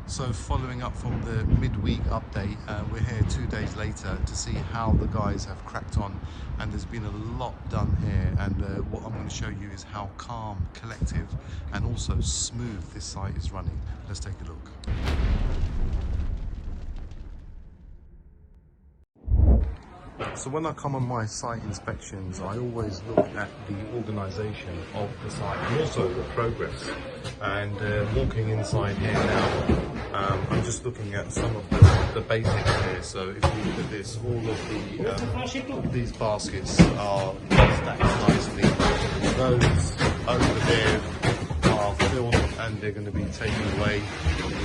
So following up from the midweek update, we're here 2 days later to see how the guys have cracked on, and there's been a lot done here, and what I'm going to show you is how calm, collective and also smooth this site is running. Let's take a look. So when I come on my site inspections, I always look at the organisation of the site and also the progress. And walking inside here now, I'm just looking at some of the basics here. So if you look at this, all of these baskets are stacked nicely. Those over there are filled and they're going to be taken away.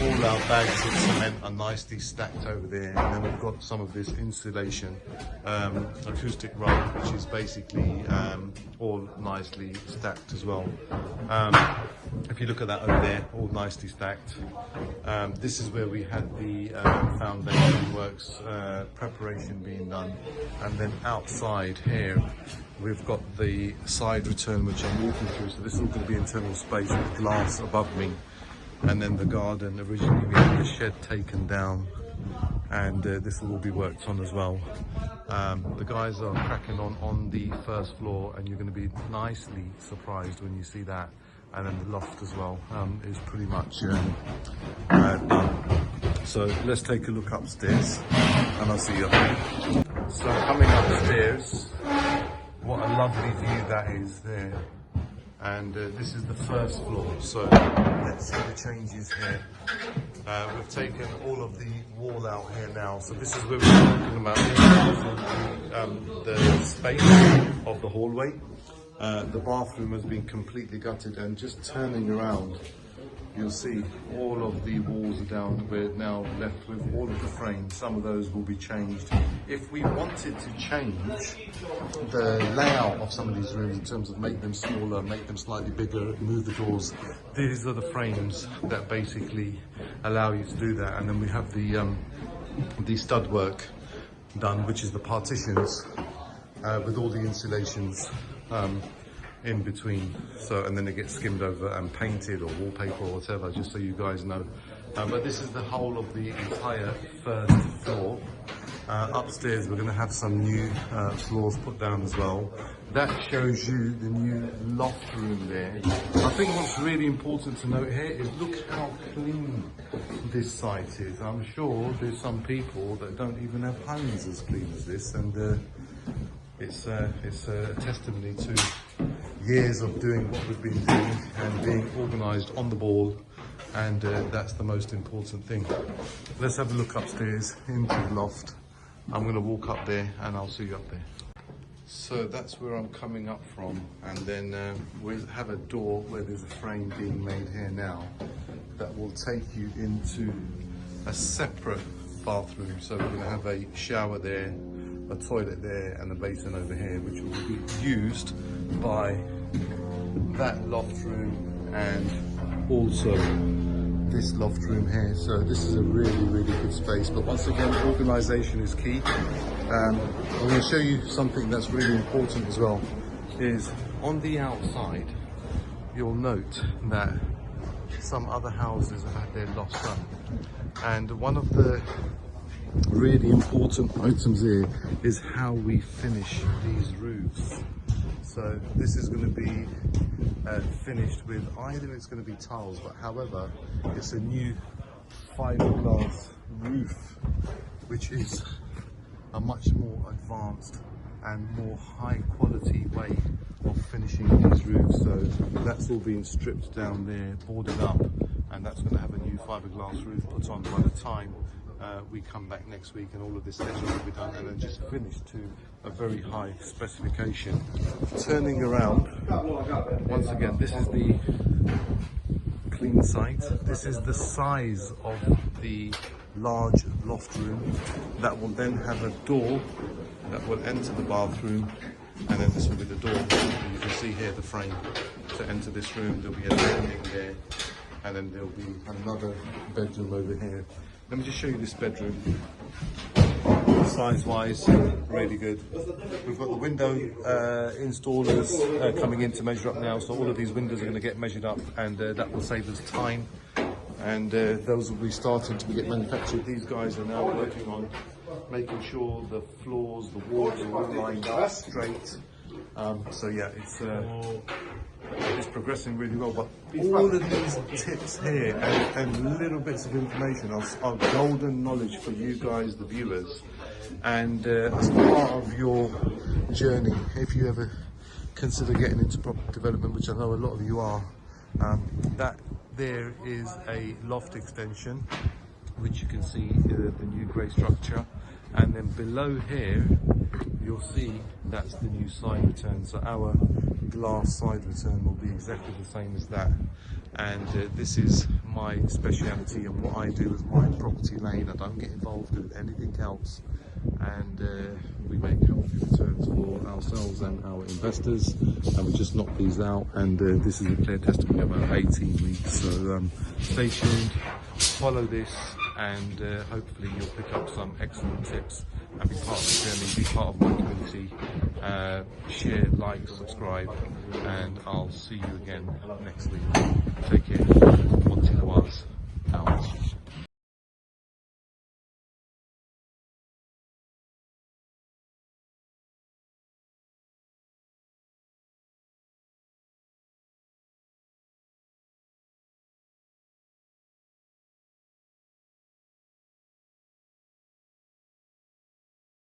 All our bags of cement are nicely stacked over there, and then we've got some of this insulation acoustic roll, which is basically all nicely stacked as well. If you look at that over there, all nicely stacked. This is where we had the foundation works preparation being done, and then outside here we've got the side return which I'm walking through. So this is all going to be internal space with glass above me, and then the garden. Originally we had the shed taken down, and this will all be worked on as well. The guys are cracking on the first floor, and you're going to be nicely surprised when you see that. And then the loft as well is pretty much done. So let's take a look upstairs and I'll see you up there. So coming upstairs, what a lovely view that is there. And this is the first floor, so let's see the changes here. We've taken all of the wall out here now, so this is where we're talking about the space of the hallway. The bathroom has been completely gutted, and just turning around, you'll see all of the walls are down. We're now left with all of the frames. Some of those will be changed. If we wanted to change the layout of some of these rooms in terms of make them smaller, make them slightly bigger, move the doors, these are the frames that basically allow you to do that. And then we have the stud work done, which is the partitions with all the insulations in between. So, and then it gets skimmed over and painted or wallpaper or whatever, just so you guys know. But this is the whole of the entire first floor. Upstairs we're going to have some new floors put down as well. That shows you the new loft room there. I think what's really important to note here is look how clean this site is. I'm sure there's some people that don't even have homes as clean as this, and it's a testimony to years of doing what we've been doing and being organised on the ball, and that's the most important thing. Let's have a look upstairs into the loft. I'm going to walk up there and I'll see you up there. So that's where I'm coming up from, and then we have a door where there's a frame being made here now that will take you into a separate bathroom. So we're going to have a shower there, a toilet there and a basin over here, which will be used by that loft room and also this loft room here. So this is a really good space, but once again, organisation is key. I'm going to show you something that's really important as well. Is on the outside you'll note that some other houses have had their lofts done, and one of the really important items here is how we finish these roofs. So this is going to be finished with, either it's going to be tiles, but however it's a new fiberglass roof, which is a much more advanced and more high quality way of finishing these roofs. So that's all being stripped down there, boarded up, and that's going to have a new fiberglass roof put on by the time we come back next week, and all of this edging will be done and then just finished to a very high specification. Turning around, once again, this is the clean site. This is the size of the large loft room that will then have a door that will enter the bathroom, and then this will be the door. And you can see here the frame to enter this room. There'll be a landing there, and then there'll be another bedroom over here. Let me just show you this bedroom. Size-wise, really good. We've got the window installers coming in to measure up now, so all of these windows are going to get measured up, and that will save us time. and those will be starting to get manufactured. These guys are now working on making sure the floors, the walls are all lined up straight. So yeah, it's progressing really well. But all of these tips here and little bits of information are golden knowledge for you guys, the viewers. And as part of your journey, if you ever consider getting into property development, which I know a lot of you are, that there is a loft extension, which you can see the new grey structure, and then below here you'll see that's the new side return. So our glass side return will be exactly the same as that, and this is my speciality and what I do with my property lane. I don't get involved with anything else, and we make healthy returns for ourselves and our investors, and we just knock these out. And this is a clear testimony of our 18 weeks. So stay tuned, follow this, and hopefully you'll pick up some excellent tips and be part of the journey, be part of my community. Share, like, subscribe, and I'll see you again next week. Take care. Monty, Nawaz.